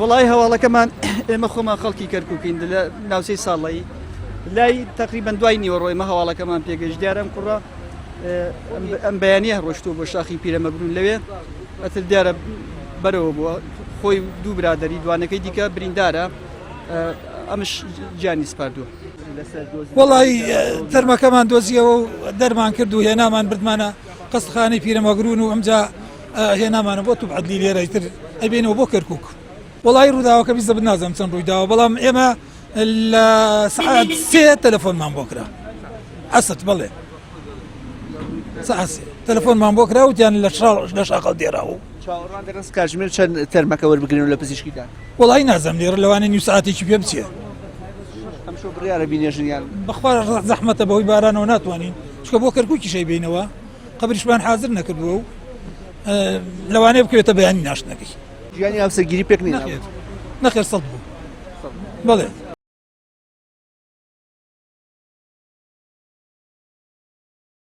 وڵی هەواڵەکەمان ئێمە خۆمان خەڵکی کەرکووکین لە ناوچەی ساڵایی لای تقریبان دوای نیوەڕۆ ئێمە هەواڵەکەمان پێگەشت دیارەم کوڕە ئەم بەیانیە ڕۆشتووە بۆ شاخی پیرەمەگرون لەوێ ئەتر دیارە بەرەوە بووە خۆی دوو برادری دوانەکەی دیکە بریندارە ئەمش گیانی سپاردووە. وەڵی تەرمەکەمان دۆزیەوە و دەرمان کرد و هێنامان بردمانە قەستخانەی پیرەمەگرون و ئەمجا هێنامانە بۆ توبعەدلی لێرەتر ئەبێنەوە بۆ کەرکووک. وەڵی ڕووداوەکە بیزە بنازم چەند ڕوویداوە بەڵام ئێمە لە سعات 3 تەلەفۆنمان بۆ کرا ئەست بڵێ سعات 3 تەلەفۆنمان بۆ کرا وتیان لە شاقەڵ دێراوە. چاوەڕوان دەکەن کاتژمێر چەند تەرمەکە وەربگرن لە پزیشکیدا؟ وەڵی نازەم لێرە لەوانە نیو سعاتێکی پێ بچێ. ئەم شۆ بڕیارە بینێژنیان بەخوا زەحمەتە بەهۆی بارانەوە ناتوانین چکە بۆ کەرکووکیشەی بینەوە قبریشمان حاضر نەکردووە و لەوانەیە بکەوێتە بەیانی ناشنەکەی. گیانی هەڵسەرگیری پێک نین نەخێر 100 بوو بەڵێ.